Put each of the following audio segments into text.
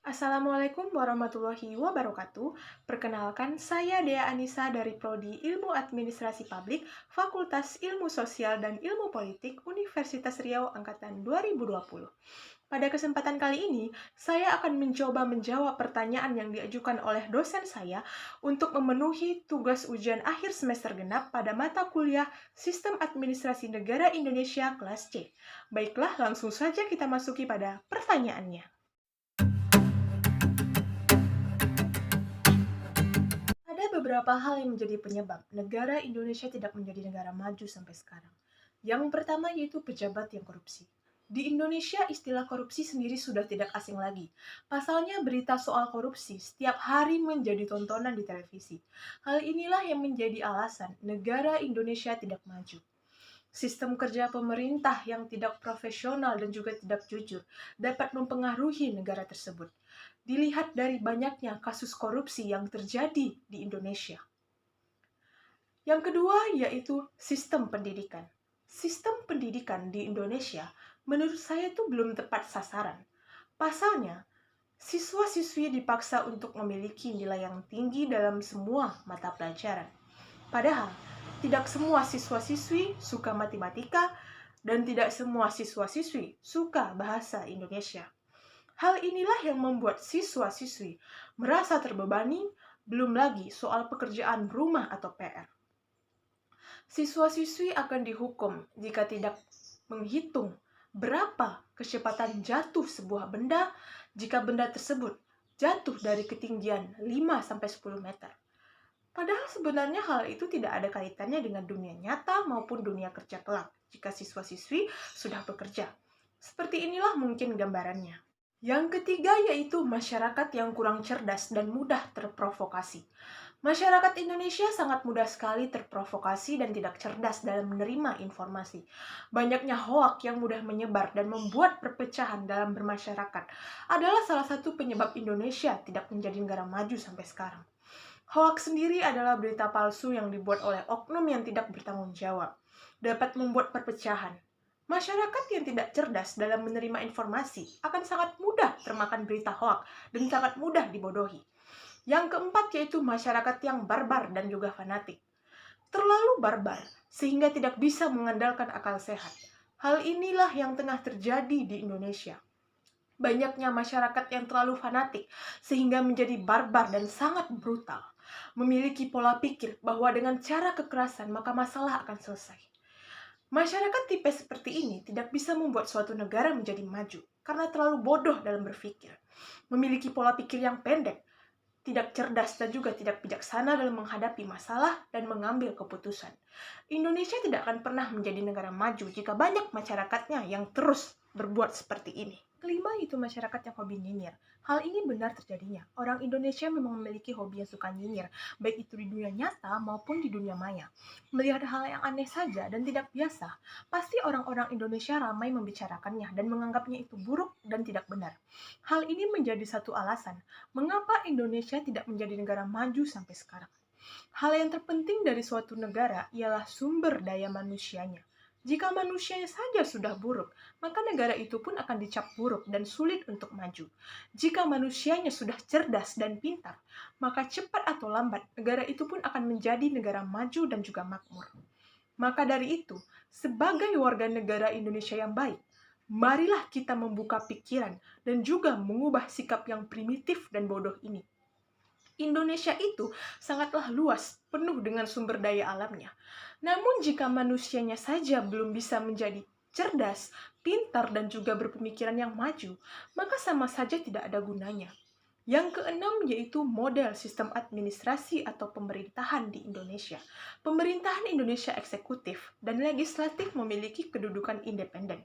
Assalamualaikum warahmatullahi wabarakatuh. Perkenalkan, saya Dea Anissa dari Prodi Ilmu Administrasi Publik, Fakultas Ilmu Sosial dan Ilmu Politik, Universitas Riau Angkatan 2020. Pada kesempatan kali ini, saya akan mencoba menjawab pertanyaan yang diajukan oleh dosen saya untuk memenuhi tugas ujian akhir semester genap pada mata kuliah Sistem Administrasi Negara Indonesia kelas C. Baiklah, langsung saja kita masuki pada pertanyaannya. Ada beberapa hal yang menjadi penyebab negara Indonesia tidak menjadi negara maju sampai sekarang. Yang pertama yaitu pejabat yang korupsi. Di Indonesia, istilah korupsi sendiri sudah tidak asing lagi. Pasalnya, berita soal korupsi setiap hari menjadi tontonan di televisi. Hal inilah yang menjadi alasan negara Indonesia tidak maju. Sistem kerja pemerintah yang tidak profesional dan juga tidak jujur dapat mempengaruhi negara tersebut. Dilihat dari banyaknya kasus korupsi yang terjadi di Indonesia. Yang kedua yaitu sistem pendidikan. Sistem pendidikan di Indonesia menurut saya itu belum tepat sasaran. Pasalnya, siswa-siswi dipaksa untuk memiliki nilai yang tinggi dalam semua mata pelajaran. Padahal, tidak semua siswa-siswi suka matematika dan tidak semua siswa-siswi suka bahasa Indonesia. Hal inilah yang membuat siswa-siswi merasa terbebani, belum lagi soal pekerjaan rumah atau PR. Siswa-siswi akan dihukum jika tidak menghitung berapa kecepatan jatuh sebuah benda jika benda tersebut jatuh dari ketinggian 5-10 meter. Padahal sebenarnya hal itu tidak ada kaitannya dengan dunia nyata maupun dunia kerja kelak jika siswa-siswi sudah bekerja. Seperti inilah mungkin gambarannya. Yang ketiga yaitu masyarakat yang kurang cerdas dan mudah terprovokasi. Masyarakat Indonesia sangat mudah sekali terprovokasi dan tidak cerdas dalam menerima informasi. Banyaknya hoak yang mudah menyebar dan membuat perpecahan dalam bermasyarakat adalah salah satu penyebab Indonesia tidak menjadi negara maju sampai sekarang. Hoak sendiri adalah berita palsu yang dibuat oleh oknum yang tidak bertanggung jawab, dapat membuat perpecahan. Masyarakat yang tidak cerdas dalam menerima informasi akan sangat mudah termakan berita hoak dan sangat mudah dibodohi. Yang keempat yaitu masyarakat yang barbar dan juga fanatik. Terlalu barbar sehingga tidak bisa mengandalkan akal sehat. Hal inilah yang tengah terjadi di Indonesia. Banyaknya masyarakat yang terlalu fanatik sehingga menjadi barbar dan sangat brutal. Memiliki pola pikir bahwa dengan cara kekerasan maka masalah akan selesai. Masyarakat tipe seperti ini tidak bisa membuat suatu negara menjadi maju karena terlalu bodoh dalam berpikir. Memiliki pola pikir yang pendek, tidak cerdas dan juga tidak bijaksana dalam menghadapi masalah dan mengambil keputusan. Indonesia tidak akan pernah menjadi negara maju jika banyak masyarakatnya yang terus berbuat seperti ini. Kelima itu masyarakat yang hobi nyinyir. Hal ini benar terjadinya. Orang Indonesia memang memiliki hobi yang suka nyinyir, baik itu di dunia nyata maupun di dunia maya. Melihat hal yang aneh saja dan tidak biasa, pasti orang-orang Indonesia ramai membicarakannya dan menganggapnya itu buruk dan tidak benar. Hal ini menjadi satu alasan mengapa Indonesia tidak menjadi negara maju sampai sekarang. Hal yang terpenting dari suatu negara ialah sumber daya manusianya. Jika manusianya saja sudah buruk, maka negara itu pun akan dicap buruk dan sulit untuk maju. Jika manusianya sudah cerdas dan pintar, maka cepat atau lambat negara itu pun akan menjadi negara maju dan juga makmur. Maka dari itu, sebagai warga negara Indonesia yang baik, marilah kita membuka pikiran dan juga mengubah sikap yang primitif dan bodoh ini. Indonesia itu sangatlah luas, penuh dengan sumber daya alamnya. Namun jika manusianya saja belum bisa menjadi cerdas, pintar, dan juga berpemikiran yang maju, maka sama saja tidak ada gunanya. Yang keenam yaitu model sistem administrasi atau pemerintahan di Indonesia. Pemerintahan Indonesia eksekutif dan legislatif memiliki kedudukan independen.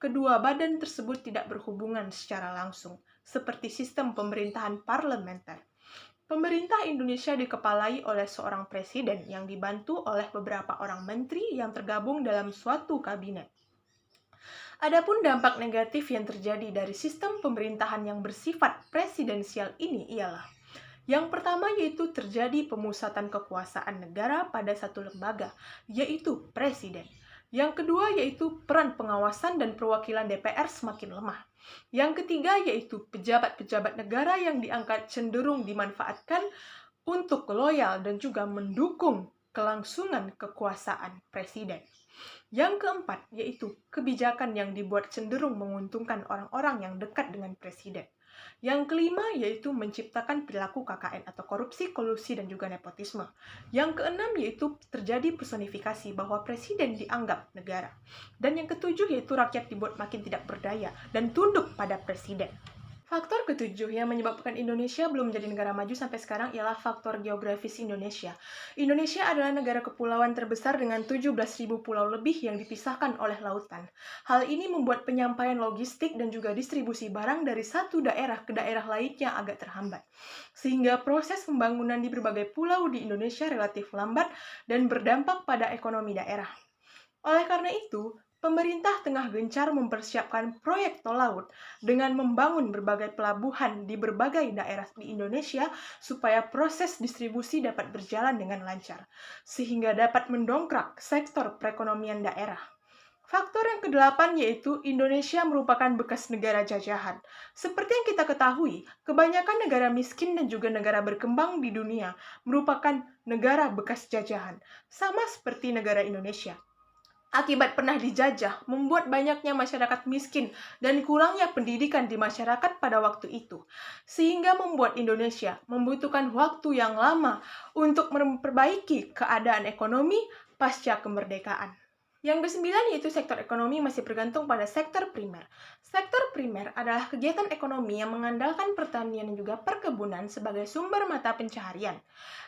Kedua badan tersebut tidak berhubungan secara langsung, seperti sistem pemerintahan parlementer. Pemerintah Indonesia dikepalai oleh seorang presiden yang dibantu oleh beberapa orang menteri yang tergabung dalam suatu kabinet. Adapun dampak negatif yang terjadi dari sistem pemerintahan yang bersifat presidensial ini ialah Yang pertama yaitu terjadi pemusatan kekuasaan negara pada satu lembaga, yaitu presiden. Yang kedua yaitu peran pengawasan dan perwakilan DPR semakin lemah. Yang ketiga yaitu pejabat-pejabat negara yang diangkat cenderung dimanfaatkan untuk loyal dan juga mendukung kelangsungan kekuasaan presiden. Yang keempat yaitu kebijakan yang dibuat cenderung menguntungkan orang-orang yang dekat dengan presiden. Yang kelima yaitu menciptakan perilaku KKN atau korupsi, kolusi, dan juga nepotisme. Yang keenam yaitu terjadi personifikasi bahwa presiden dianggap negara. Dan yang ketujuh yaitu rakyat dibuat makin tidak berdaya dan tunduk pada presiden. Faktor ketujuh yang menyebabkan Indonesia belum menjadi negara maju sampai sekarang ialah faktor geografis Indonesia. Indonesia adalah negara kepulauan terbesar dengan 17.000 pulau lebih yang dipisahkan oleh lautan. Hal ini membuat penyampaian logistik dan juga distribusi barang dari satu daerah ke daerah lainnya agak terhambat. Sehingga proses pembangunan di berbagai pulau di Indonesia relatif lambat dan berdampak pada ekonomi daerah. Oleh karena itu, pemerintah tengah gencar mempersiapkan proyek tol laut dengan membangun berbagai pelabuhan di berbagai daerah di Indonesia supaya proses distribusi dapat berjalan dengan lancar, sehingga dapat mendongkrak sektor perekonomian daerah. Faktor yang kedelapan yaitu Indonesia merupakan bekas negara jajahan. Seperti yang kita ketahui, kebanyakan negara miskin dan juga negara berkembang di dunia merupakan negara bekas jajahan, sama seperti negara Indonesia. Akibat pernah dijajah, membuat banyaknya masyarakat miskin dan kurangnya pendidikan di masyarakat pada waktu itu. Sehingga membuat Indonesia membutuhkan waktu yang lama untuk memperbaiki keadaan ekonomi pasca kemerdekaan. Yang kesembilan yaitu sektor ekonomi masih bergantung pada sektor primer. Sektor primer adalah kegiatan ekonomi yang mengandalkan pertanian dan juga perkebunan sebagai sumber mata pencaharian.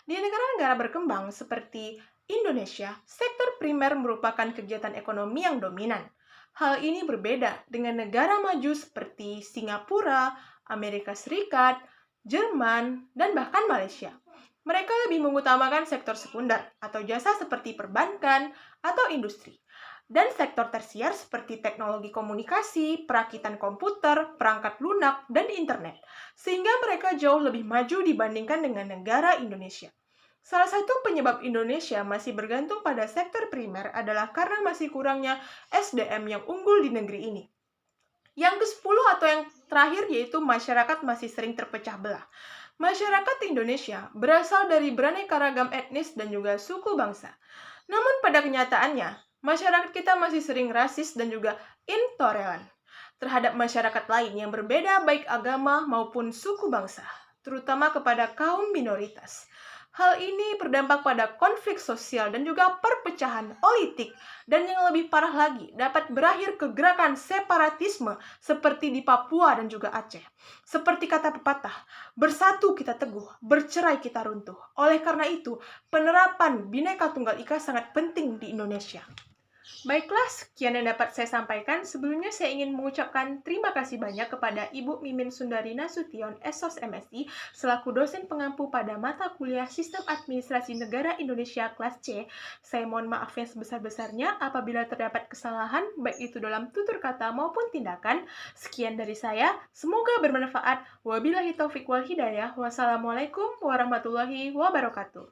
Di negara-negara berkembang seperti Indonesia, sektor primer merupakan kegiatan ekonomi yang dominan. Hal ini berbeda dengan negara maju seperti Singapura, Amerika Serikat, Jerman, dan bahkan Malaysia. Mereka lebih mengutamakan sektor sekunder atau jasa seperti perbankan atau industri. Dan sektor tersier seperti teknologi komunikasi, perakitan komputer, perangkat lunak, dan internet. Sehingga mereka jauh lebih maju dibandingkan dengan negara Indonesia. Salah satu penyebab Indonesia masih bergantung pada sektor primer adalah karena masih kurangnya SDM yang unggul di negeri ini. Yang ke-10 atau yang terakhir yaitu masyarakat masih sering terpecah belah. Masyarakat Indonesia berasal dari beraneka ragam etnis dan juga suku bangsa. Namun pada kenyataannya, masyarakat kita masih sering rasis dan juga intoleran terhadap masyarakat lain yang berbeda baik agama maupun suku bangsa, terutama kepada kaum minoritas. Hal ini berdampak pada konflik sosial dan juga perpecahan politik, dan yang lebih parah lagi dapat berakhir ke gerakan separatisme seperti di Papua dan juga Aceh. Seperti kata pepatah, bersatu kita teguh, bercerai kita runtuh. Oleh karena itu, penerapan Bhinneka Tunggal Ika sangat penting di Indonesia. Baiklah, sekian yang dapat saya sampaikan. Sebelumnya saya ingin mengucapkan terima kasih banyak kepada Ibu Mimin Sundari Nasution, SOS MSI, selaku dosen pengampu pada mata kuliah Sistem Administrasi Negara Indonesia kelas C. Saya mohon maaf yang sebesar-besarnya apabila terdapat kesalahan, baik itu dalam tutur kata maupun tindakan. Sekian dari saya, semoga bermanfaat. Wabillahi taufiq wal hidayah. Wassalamualaikum warahmatullahi wabarakatuh.